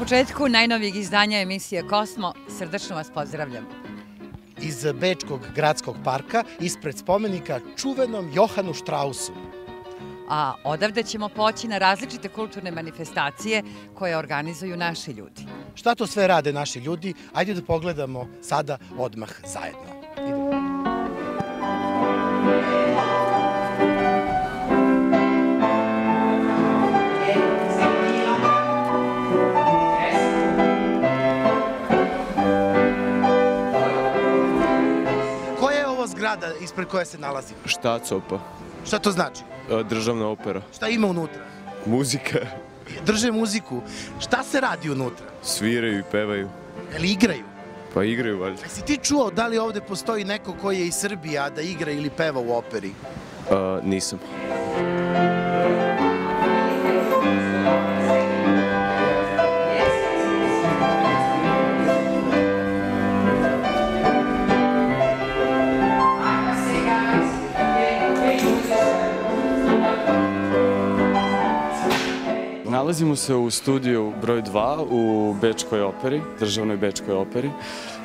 početku najnovijeg izdanja emisije Kosmo srdačno vas pozdravljam. Iz Bečkog gradskog parka, ispred spomenika čuvenom Johanu Štrausu. A odavde ćemo poći na različite kulturne manifestacije koje organizuju naši ljudi. Šta to sve rade naši ljudi? Ajde da pogledamo sada odmah zajedno. Koja je ovo zgrada ispred koje se nalazi? Štacopa. Šta to znači? Državna opera. Šta ima unutra? Muzika. Drže muziku. Šta se radi unutra? Sviraju i pevaju. Jel igraju? Pa igraju valjda. Jesi ti čuo da li ovde postoji neko koji je iz Srbije, a da igra ili peva u operi? Nisam. Nalazimo se u studiju broj 2 u Bečkoj operi, državnoj Bečkoj operi,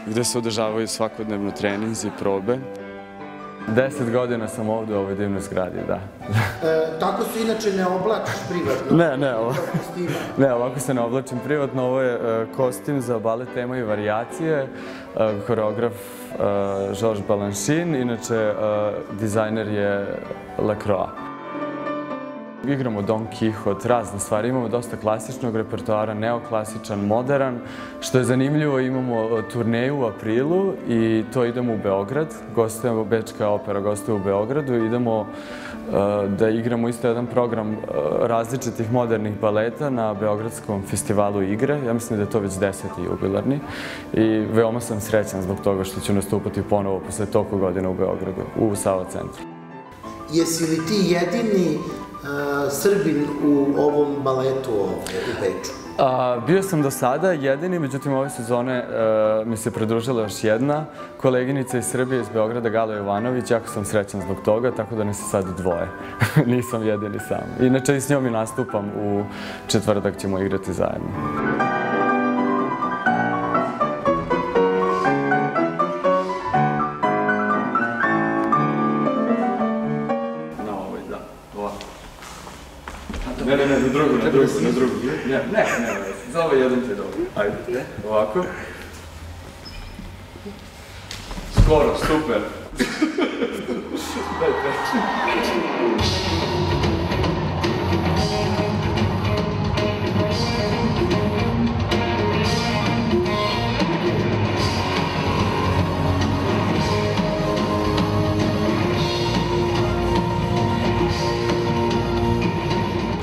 gde se održavaju svakodnevno treninzi i probe. 10 godina sam ovde u ovoj divnoj zgradi, da. Tako se inače ne oblačiš privatno? Ne, ovako se ne oblačim privatno. Ovo je kostim za balet Tema i varijacije, koreograf Georges Balanchine, inače dizajner je Lacroix. Igramo Don Quixote, razne stvari. Imamo dosta klasičnog repertoara, neoklasičan, modern. Što je zanimljivo, imamo turneju u aprilu i to idemo u Beograd. Gostujemo, Bečka opera gostuje u Beogradu. Idemo da igramo isto jedan program različitih modernih baleta na Beogradskom festivalu igre. Ja mislim da je to već 10. jubilarni. I veoma sam srećan zbog toga što ću nastupati ponovo posle toliko godina u Beogradu, u Sava centru. Jesi li ti jedini Srbin u ovom baletu ovde u Beču? Bio sam do sada jedini, međutim ove sezone mi se pridružila još jedna koleginica iz Srbije, iz Beograda, Gala Jovanović. Jako sam srećan zbog toga, tako da nas je sad dvoje. Nisam jedini sam. Inače i s njom i nastupam, u četvrtak ćemo igrati zajedno. Ne, na drugu. Ne, za ovo jedan ti je dobro. Ajde, ovako. Skoro, super.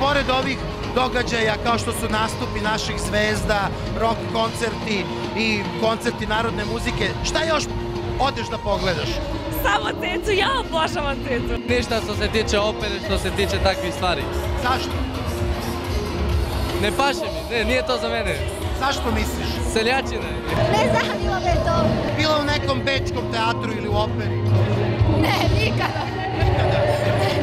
Pored ovih događaja kao što su nastupi naših zvezda, rock koncerti i koncerti narodne muzike, šta još odeš da pogledaš? Samo Cecu, ja obožavam Cecu. Ništa što se tiče opere, što se tiče takvih stvari. Zašto? Ne paše mi, nije to za mene. Zašto misliš? Seljačina. Ne zanima me to. Bila u nekom bečkom teatru ili u operi? Ne, nikada.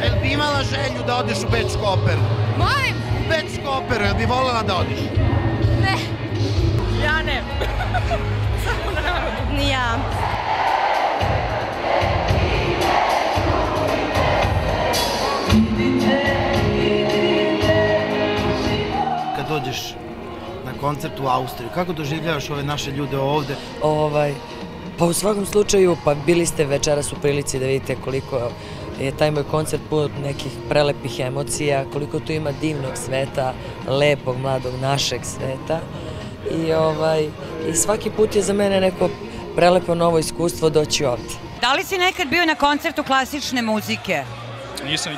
Jel bi imala želju da odeš u Bečku operu? Molim? U Bečku operu, jel bi voljela da odeš? Ne. Ja ne. Samo na narodu. Ni ja. Kad dođeš na koncert u Austriju, kako doživljavaš ove naše ljude ovde? Pa u svakom slučaju, pa bili ste večeras u prilici da vidite koliko je taj moj koncert pun nekih prelepih emocija, koliko tu ima divnog sveta, lepog, mladog, našeg sveta. I svaki put je za mene neko prelepo novo iskustvo doći ovdje. Da li si nekad bio na koncertu klasične muzike? Nisam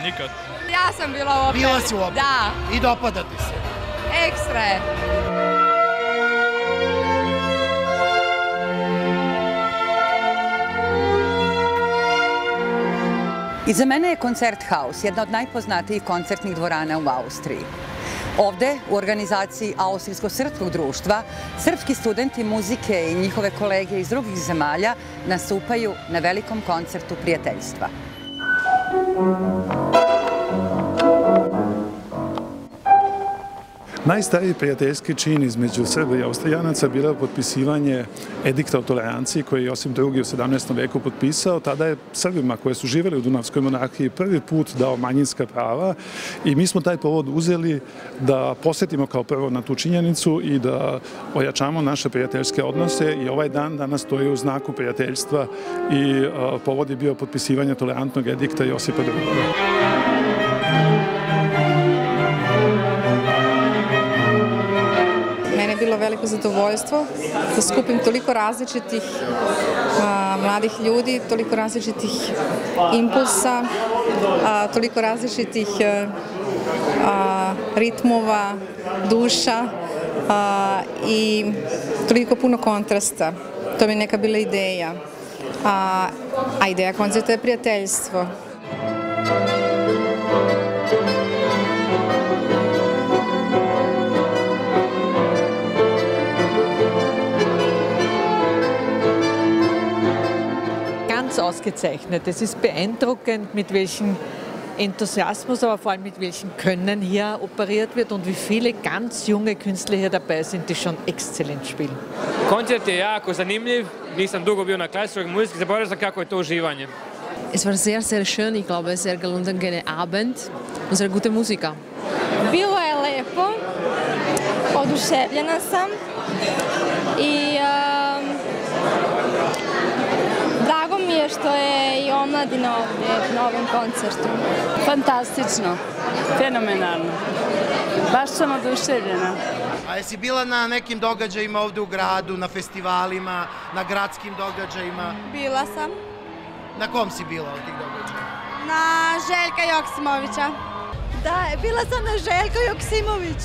nikad. Ja sam bila u operi. Bila si u operi? Da. I dopada ti se? Ekstra je. Iza mene je Koncert Haus, jedna od najpoznatijih koncertnih dvorana u Austriji. Ovde, u organizaciji Austrijsko-srpskog društva, srpski studenti muzike i njihove kolege iz drugih zemalja nastupaju na velikom koncertu prijateljstva. Najstariji prijateljski čin između Srba i Austrijanaca bilo je potpisivanje edikta o toleranciji koji je Josip II. U 17. veku potpisao. Tada je Srbima koji su živjeli u Dunavskoj monarhiji prvi put dao manjinska prava i mi smo taj povod uzeli da posjetimo kao prvo na tu činjenicu i da ojačamo naše prijateljske odnose i ovaj dan danas stoji u znaku prijateljstva i povod je bio potpisivanje tolerantnog edikta Josipa II. Mene je bilo veliko zadovoljstvo da skupim toliko različitih mladih ljudi, toliko različitih impulsa, toliko različitih ritmova, duša i toliko puno kontrasta. To mi je neka bila ideja. A ideja koncerta je prijateljstvo. Ganz ausgezeichnet. Es ist beeindruckend, mit welchem Enthusiasmus, aber vor allem mit welchem Können hier operiert wird und wie viele ganz junge Künstler hier dabei sind, die schon exzellent spielen. Koncert je jako zanimljiv, nisam dugo bio na klasičnoj muzici, zaboravio sam kako je to uživanje. Es war sehr, sehr schön, ich glaube, sehr gelungener Abend und sehr gute Musika. Bilo je lepo, oduševljena sam i drago mi je što je i omladina ovdje na ovom koncertu. Fantastično, fenomenalno. Baš sam oduševljena. A jesi bila na nekim događajima ovde u gradu, na festivalima, na gradskim događajima? Bila sam. Na kom si bila od tih događaja? Na Željka Joksimovića. Da, bila sam na Željko Joksimović.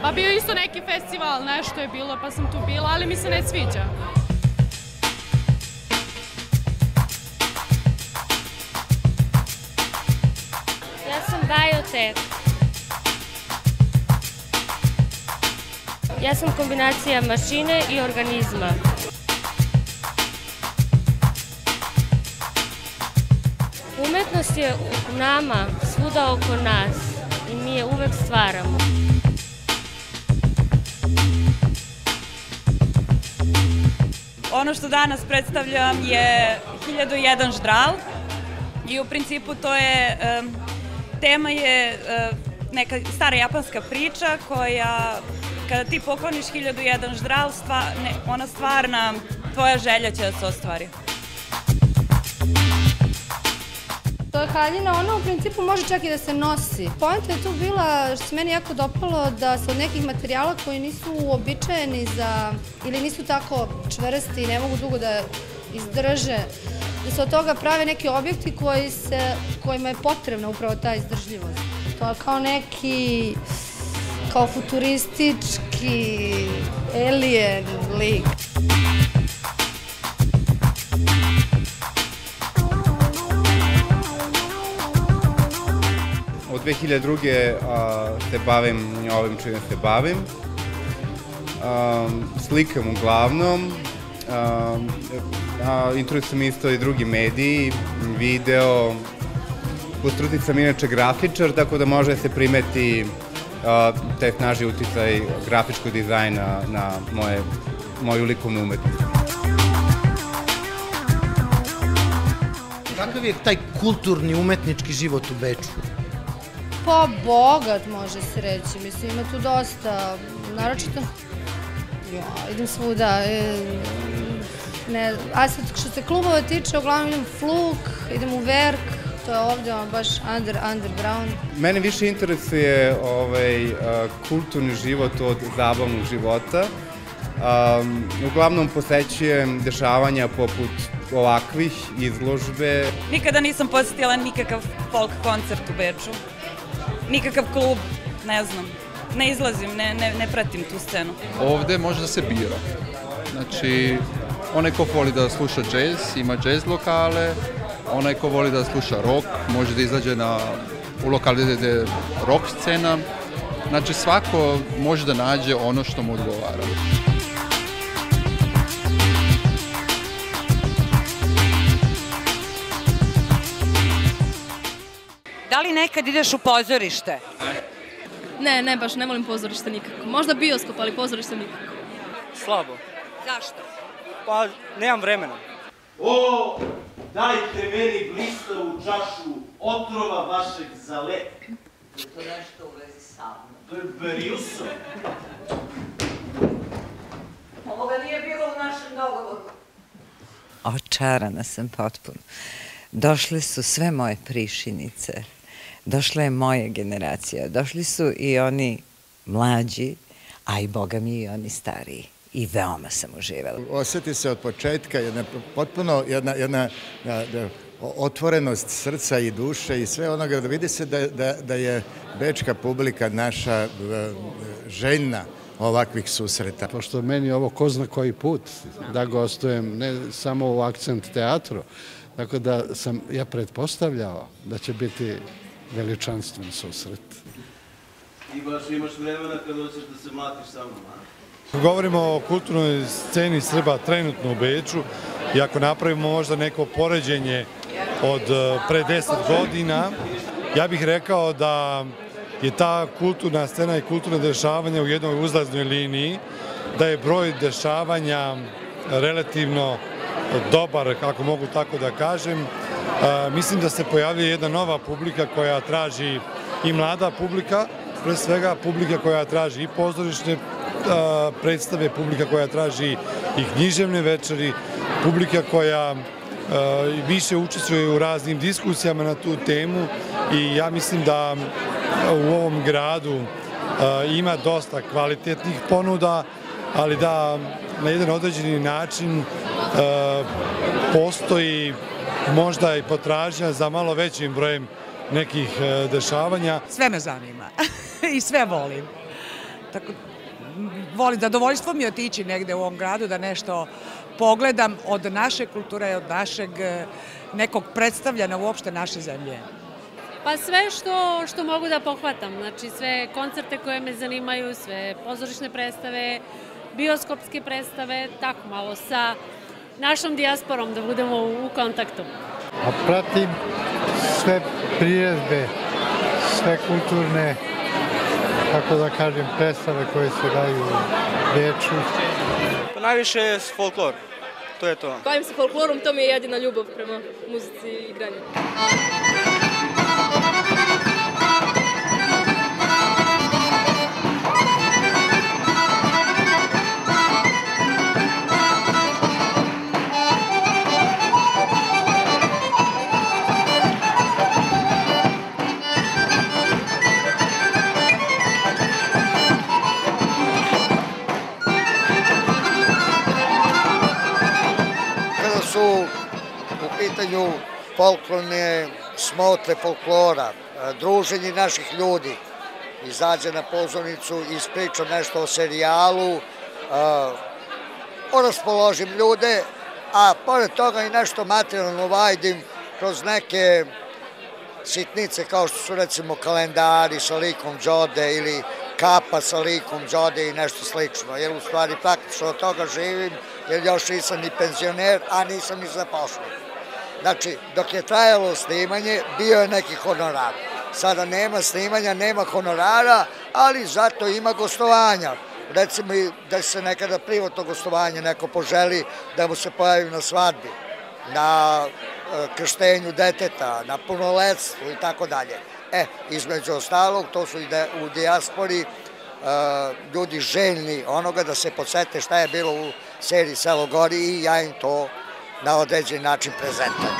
Pa bio isto neki festival, nešto je bilo pa sam tu bila, ali mi se ne sviđa. Ja sam biotek. Ja sam kombinacija mašine i organizma. Umetnost je u nama, svuda oko nas i mi je uvek stvaramo. Ono što danas predstavljam je 1001 ždral i u principu to je, tema je neka stara japanska priča koja, kada ti pokloniš 1001 ždral, ona stvarna, tvoja želja će da se ostvari. To je haljina, ona u principu može čak i da se nosi. Poenta je tu bila, što se meni jako dopalo, da se od nekih materijala koji nisu uobičajeni za, ili nisu tako čvrsti i ne mogu dugo da izdrže, da se od toga prave neki objekti kojima je potrebna upravo ta izdržljivost. To je kao neki, kao futuristički alien lik. Od 2002. se bavim ovim čime se bavim. Slikam uglavnom. Interesuju mi isto i drugi mediji, video. Po struci sam inače grafičar, tako da može se primeti taj snažni uticaj grafičkog dizajna na moju likovnu umetnost. Kakav je taj kulturni umetnički život u Beču? Pa bogat, može se reći. Mislim, ima tu dosta, naročito, idem svuda. A sad, što se klubova tiče, uglavnom idem Fluk, idem u Verk, to je ovdje baš underground. Mene više interesuje kulturni život od zabavnog života. Uglavnom posećujem dešavanja poput ovakvih izložbe. Nikada nisam posjetila nikakav folk koncert u Beču. Nikakav klub, ne znam, ne izlazim, ne pratim tu scenu. Ovde može da se bira. Znači, onaj ko voli da sluša džez, ima džez lokale, onaj ko voli da sluša rock, može da izađe u lokale gde je rock scena. Znači, svako može da nađe ono što mu odgovara. Da li nekad ideš u pozorište? Ne, baš ne volim pozorište nikako. Možda bioskop, ali pozorište nikako. Slabo. Zašto? Pa, nemam vremena. O, dajte meni blistavu čašu otrova vašeg zaleta. Je to nešto u vezi sa mnom? To je Berilsa. Ovoga nije bilo u našem dogovoru. Očarana sam potpuno. Došle su sve moje prišinice. Došla je moja generacija. Došli su i oni mlađi, a i boga mi i oni stariji. I veoma sam uživala. Osjeti se od početka potpuno jedna otvorenost srca i duše i sve onoga. Vidi se da je bečka publika naša željna ovakvih susreta. Pošto meni ovo ko zna koji put da gostujem, ne samo u Akcent teatru, tako da sam ja pretpostavljao da će biti veličanstven susret. Ti baš imaš vremena kad hoćeš da se mlatiš sa mnom, a? Govorimo o kulturnoj sceni Srba trenutno u Beču i ako napravimo možda neko poređenje od pre 10 godina, ja bih rekao da je ta kulturna scena i kulturno dešavanje u jednoj uzlaznoj liniji, da je broj dešavanja relativno dobar, kako mogu tako da kažem. Mislim da se pojavljuje jedna nova publika koja traži i mlada publika, pre svega publika koja traži i pozorišne predstave, publika koja traži i književne večeri, publika koja više učestvuje u raznim diskusijama na tu temu i ja mislim da u ovom gradu ima dosta kvalitetnih ponuda, ali da na jedan određeni način postoji možda i potražnja za malo većim brojem nekih dešavanja. Sve me zanima i sve volim. Volim, zadovoljstvo mi je otići negde u ovom gradu da nešto pogledam od naše kulture, od našeg nekog predstavljanja uopšte naše zemlje. Pa sve što mogu da pohvatam, znači sve koncerte koje me zanimaju, sve pozorišne predstave, bioskopske predstave, tako malo sa našom dijasporom da budemo u kontaktu. A pratim sve priredbe, sve kulturne, kako da kažem, predstave koje se daju u Beču. Pa najviše je folklor, to je to. Bavim se folklorom, to mi je jedina ljubav prema muzici i igranju. U pitanju folklorne smotre folklora, druženje naših ljudi, izađe na pozornicu, ispričam nešto o serijalu, raspoložim ljude, a pored toga i nešto materijalno vajdim kroz neke sitnice kao što su recimo kalendari sa likom Đode ili kapa sa likom Đode i nešto slično, jer u stvari praktično od toga živim, jer još nisam ni penzioner, a nisam ni zaposlen. Znači, dok je trajalo snimanje, bio je neki honorar. Sada nema snimanja, nema honorara, ali zato ima gostovanja. Recimo da se nekada privatno gostovanje neko poželi da mu se pojavi na svadbi, na krštenju deteta, na punoletstvu i tako dalje. Između ostalog, to su u dijaspori ljudi željni onoga da se podsete šta je bilo u seriji Selo gori i ja im to na određeni način prezentujem.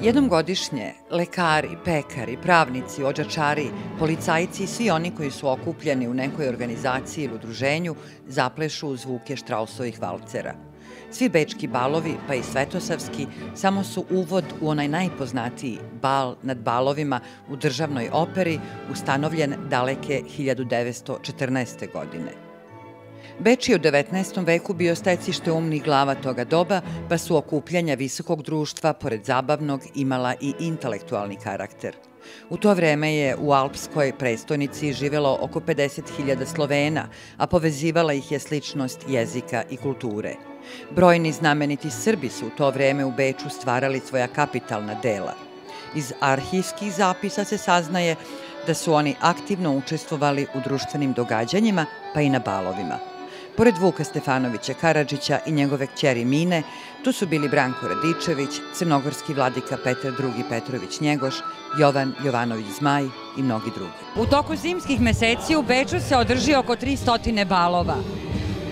Jednom godišnje lekari, pekari, pravnici, odžačari, policajci i svi oni koji su okupljeni u nekoj organizaciji ili udruženju zaplešu zvuke Štrausovih valcera. Svi bečki balovi, pa i svetosavski, samo su uvod u onaj najpoznatiji bal nad balovima u državnoj operi, ustanovljen daleke 1914. godine. Beč je u 19. veku bio stecište umnih glava toga doba, pa su okupljanja visokog društva, pored zabavnog, imala i intelektualni karakter. U to vreme je u alpskoj prestonici živelo oko 50.000 Slovena, a povezivala ih je sličnost jezika i kulture. Brojni znameniti Srbi su u to vreme u Beču stvarali svoja kapitalna dela. Iz arhivskih zapisa se saznaje da su oni aktivno učestvovali u društvenim događanjima, pa i na balovima. Pored Vuka Stefanovića Karadžića i njegove kćeri Mine, tu su bili Branko Radičević, crnogorski vladika Petar II. Petrović Njegoš, Jovan Jovanović Zmaj i mnogi drugi. U toku zimskih meseci u Beču se održi oko 300 balova.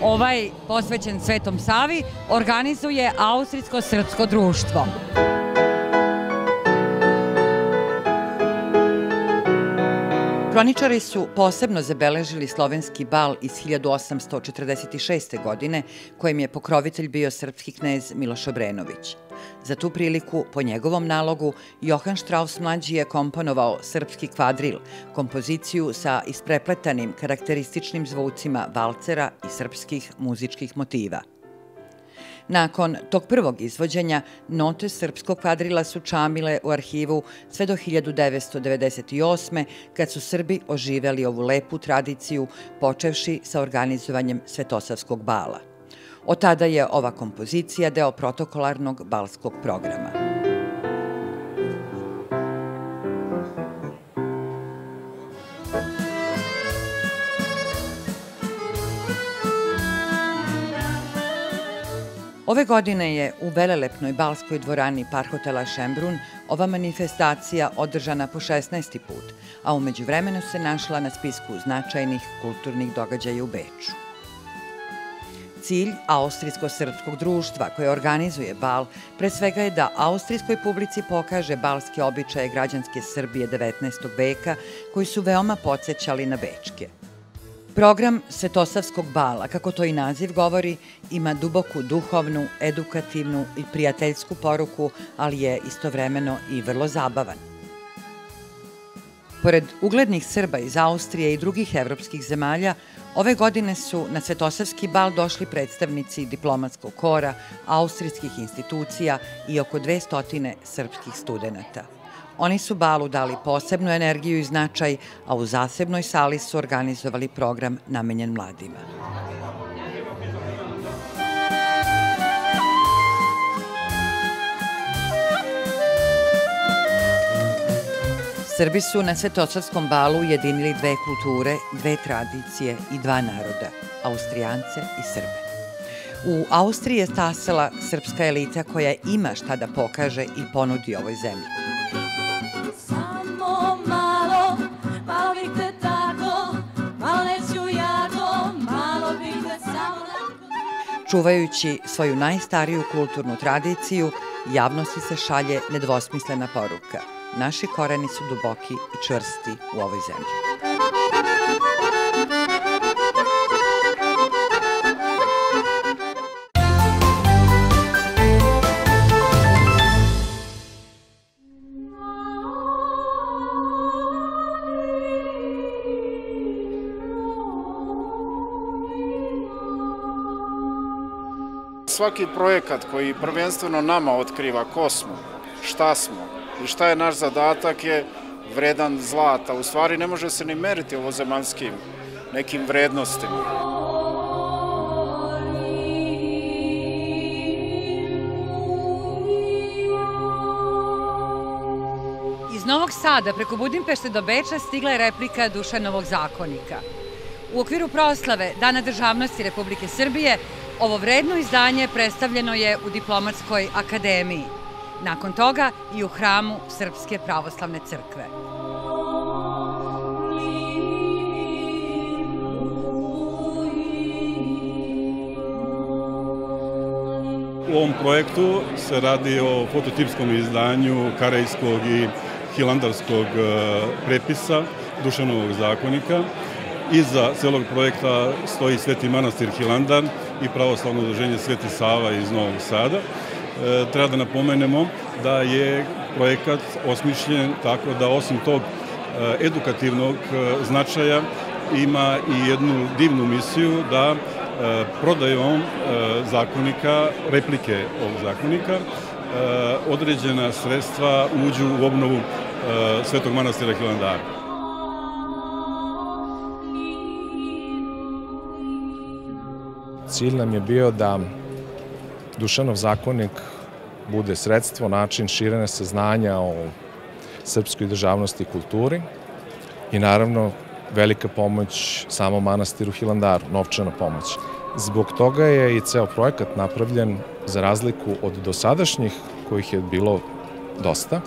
Ovaj, posvećen Svetom Savi, organizuje Austrijsko-srpsko društvo. Kroničari su posebno zabeležili slovenski bal iz 1846. godine, kojem je pokrovitelj bio srpski knez Miloš Obrenović. Za tu priliku, po njegovom nalogu, Johan Strauss mlađi je komponovao srpski kvadril, kompoziciju sa isprepletanim karakterističnim zvucima valcera i srpskih muzičkih motiva. Nakon tog prvog izvođenja, note srpskog kvadrila su čamile u arhivu sve do 1998. kad su Srbi oživeli ovu lepu tradiciju, počevši sa organizovanjem Svetosavskog bala. Od tada je ova kompozicija deo protokolarnog balskog programa. Ove godine je u velelepnoj balskoj dvorani Parhotela Šembrun ova manifestacija održana po 16. put, a u međuvremenu se našla na spisku značajnih kulturnih događaja u Beču. Cilj Austrijsko-srpskog društva koje organizuje bal pre svega je da austrijskoj publici pokaže balske običaje građanske Srbije 19. veka koji su veoma podsjećali na bečke. Program Svetosavskog bala, kako to i naziv govori, ima duboku duhovnu, edukativnu i prijateljsku poruku, ali je istovremeno i vrlo zabavan. Pored uglednih Srba iz Austrije i drugih evropskih zemalja, ove godine su na Svetosavski bal došli predstavnici diplomatskog kora, austrijskih institucija i oko 200 srpskih studenata. Oni su balu dali posebnu energiju i značaj, a u zasebnoj sali su organizovali program namenjen mladima. Srbi su na Svetosavskom balu ujedinili dve kulture, dve tradicije i dva naroda, Austrijance i Srbe. U Austriji je stasala srpska elita koja ima šta da pokaže i ponudi ovoj zemlji. Čuvajući svoju najstariju kulturnu tradiciju, javnosti se šalje nedvosmislena poruka. Naši koreni su duboki i čvrsti u ovoj zemlji. Svaki projekat koji prvenstveno nama otkriva ko smo, šta smo i šta je naš zadatak je vredan zlata. U stvari ne može se ni meriti ovozemaljskim nekim vrednostima. Iz Novog Sada preko Budimpešte do Beča stigla je replika Dušanovog zakonika. U okviru proslave Dana državnosti Republike Srbije ovo vredno izdanje predstavljeno je u Diplomatskoj akademiji. Nakon toga i u hramu Srpske pravoslavne crkve. U ovom projektu se radi o fototipskom izdanju karejskog i hilandarskog prepisa Dušanovog zakonika. Iza celog projekta stoji Sveti manastir Hilandar, i Pravoslavno udruženje Sveti Sava iz Novog Sada. Treba da napomenemo da je projekat osmišljen tako da osim tog edukativnog značaja ima i jednu divnu misiju da prodajom zakonika, replike ovog zakonika, određena sredstva uđu u obnovu Svetog manastira Hilandara. Cilj nam je bio da Dušanov zakonik bude sredstvo, način širenja saznanja o srpskoj državnosti i kulturi i naravno velika pomoć samom manastiru Hilandaru, novčana pomoć. Zbog toga je i ceo projekat napravljen za razliku od dosadašnjih, kojih je bilo dosta,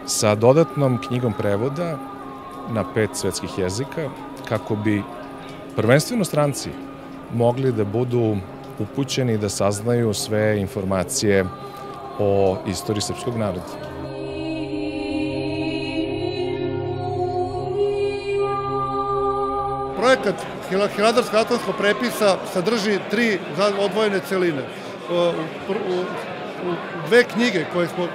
sa dodatnom knjigom prevoda na 5 svetskih jezika, kako bi prvenstveno stranci mogli da budu upućeni da saznaju sve informacije o istoriji srpskog naroda. Projekat Hilandarsko-atonskog prepisa sadrži 3 odvojene celine. U 2 knjige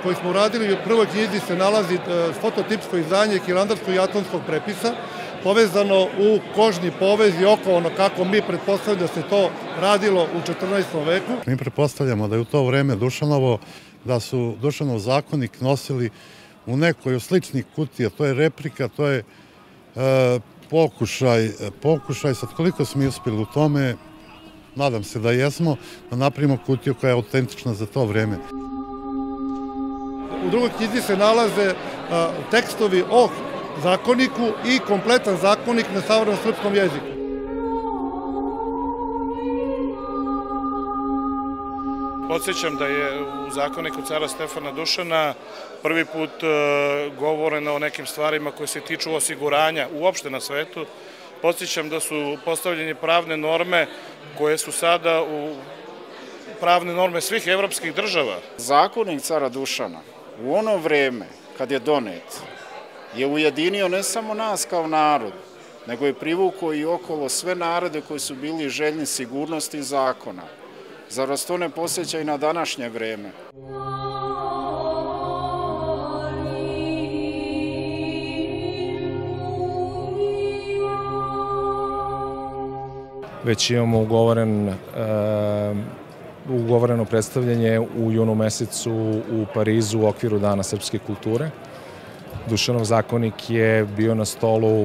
koje smo uradili, u prvoj knjizi se nalazi fototipsko izdanje Hilandarskog i atonskog prepisa, povezano u kožni povez i okovano kako mi pretpostavljamo da se to radilo u 14. veku. Mi pretpostavljamo da je u to vreme Dušanovo, da su Dušanov zakonik nosili u nekoj od sličnih kutija, to je replika, to je pokušaj, sad koliko smo uspjeli u tome, nadam se da jesmo, da napravimo kutiju koja je autentična za to vreme. U drugoj knjizi se nalaze tekstovi o zakoniku i kompletan zakonik na savremenom srpskom jeziku. Podsjećam da je u zakoniku cara Stefana Dušana prvi put govoreno o nekim stvarima koje se tiču osiguranja uopšte na svetu. Podsjećam da su postavljene pravne norme koje su sada u pravne norme svih evropskih država. Zakonik cara Dušana u ono vreme kad je donet je ujedinio ne samo nas kao narod, nego je privukao i okolo sve narode koji su bili željni sigurnosti i zakona. Zar vas to ne podsjeća i na današnje vreme? Već imamo ugovoreno predstavljanje u junu mesecu u Parizu u okviru Dana srpske kulture. Dušanov zakonik je bio na stolu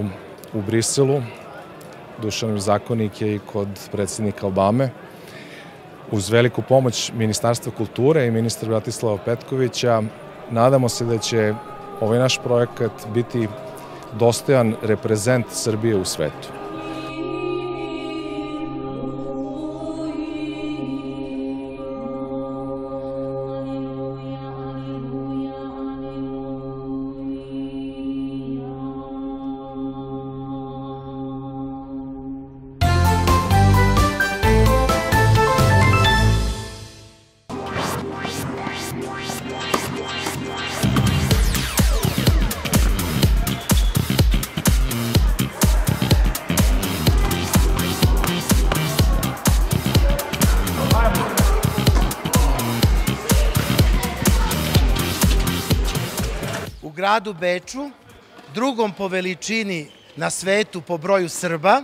u Briselu. Dušanov zakonik je i kod predsjednika Obame. Uz veliku pomoć Ministarstva kulture i ministra Bratislava Petkovića, nadamo se da će ovaj naš projekat biti dostojan reprezent Srbije u svetu. U gradu Beču, drugom po veličini na svetu po broju Srba,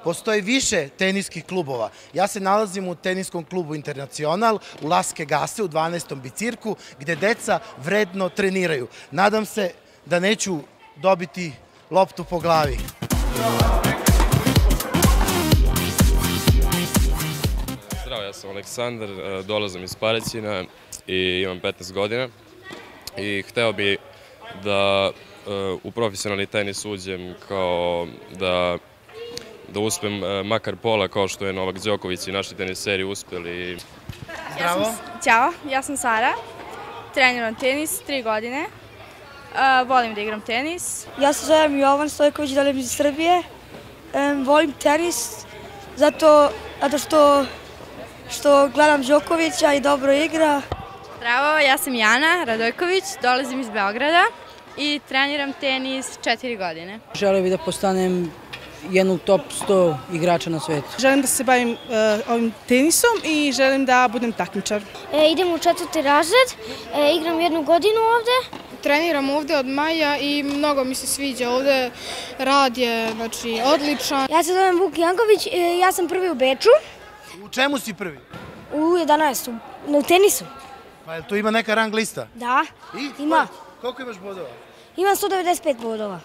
postoji više teniskih klubova. Ja se nalazim u teniskom klubu Internacional u Laske Gase u 12. bicirku gde deca vredno treniraju. Nadam se da neću dobiti loptu po glavi. Zdravo, ja sam Aleksandar, dolazim iz Paraćina i imam 15 godina i hteo bi da u profesionalni tenis uđem kao da uspem makar pola kao što je Novak Đoković i naši teniseri uspeli. Zdravo. Ćao, ja sam Sara, treniram tenis 3 godine, volim da igram tenis. Ja se zovem Jovan Stojković, dolazim iz Srbije, volim tenis zato što gledam Đokovića i dobro igra. Zdravo, ja sam Jana Radojković, dolazim iz Beograda i treniram tenis 4 godine. Želeo bih da postanem jednu top 100 igrača na svetu. Želim da se bavim ovim tenisom i želim da budem takmičar. Idem u 4. razred, igram 1 godinu ovde. Treniram ovde od maja i mnogo mi se sviđa ovde, rad je odličan. Ja se zovem Vuk Janković, ja sam prvi u Beču. U čemu si prvi? U 11. U tenisu. Pa je tu ima neka rang lista? Da, ima. Koliko imaš bodova? Imam 195 bodova.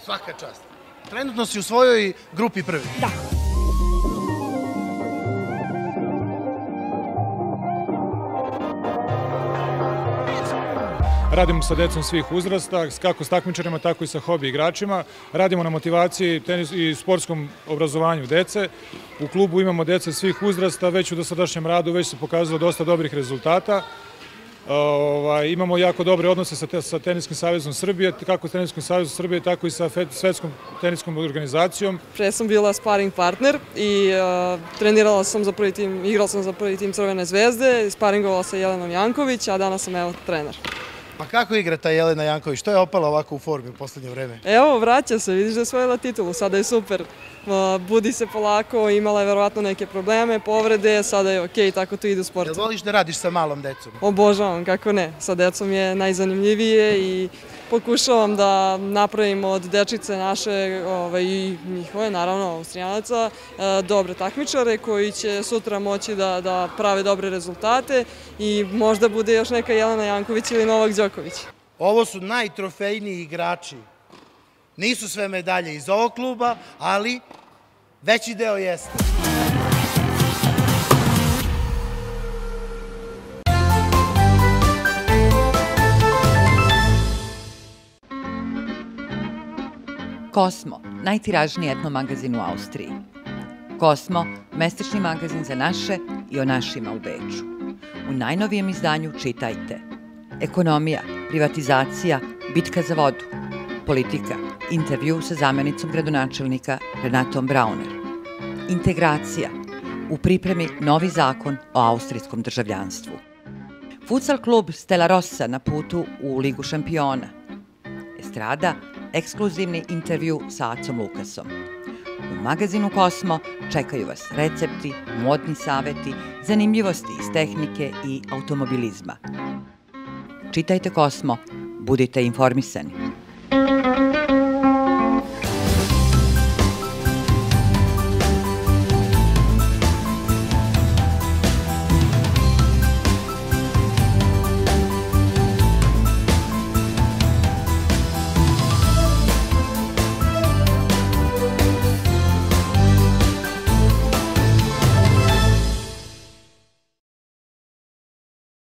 Svaka čast. Trenutno si u svojoj grupi prvi? Da. Radimo sa decom svih uzrasta, kako s takmičarima, tako i sa hobi igračima. Radimo na motivaciji i sportskom obrazovanju dece. U klubu imamo dece svih uzrasta, već u dosadašnjem radu već se pokazalo dosta dobrih rezultata. Imamo jako dobre odnose sa Teniskim savezom Srbije, kako s Teniskim savezom Srbije, tako i sa Svetskom teniskom organizacijom. Pre sam bila sparing partner i trenirala sam za prvi tim, igrala sam za prvi tim Crvene zvezde, sparingovala sa Jelenom Janković, a danas sam evo trener. Pa kako igra ta Jelena Janković? Što je opala ovako u formi u poslednje vreme? Evo, vraća se, vidiš da je osvojila titulu, sada je super. Budi se polako, imala je verovatno neke probleme, povrede, sada je okej, tako to ide u sportu. Jel voliš da radiš sa malom decom? Obožavam, kako ne. Sa decom je najzanimljivije i pokušavam da napravim od dečice naše i njihove, naravno, Austrijanaca, dobre takmičare koji će sutra moći da prave dobre rezultate i možda bude još neka Jelena Janković ili Novak Đoković. Ovo su najtrofejniji igrači. Nisu sve medalje iz ovog kluba, ali veći deo jeste. Kosmo, najtiražniji etno magazin u Austriji. Kosmo, mesečni magazin za naše i o našima u Beču. U najnovijem izdanju čitajte: ekonomija, privatizacija, bitka za vodu, politika, intervju sa zamenicom gradonačelnika Renatom Brauner, integracija, u pripremi novi zakon o austrijskom državljanstvu, futsal klub Stella Rossa na putu u Ligu šampiona, estrada, ekskluzivni intervju sa Acom Lukasom. U magazinu Kosmo čekaju vas recepti, modni saveti, zanimljivosti iz tehnike i automobilizma. Čitajte Kosmo, budite informisani.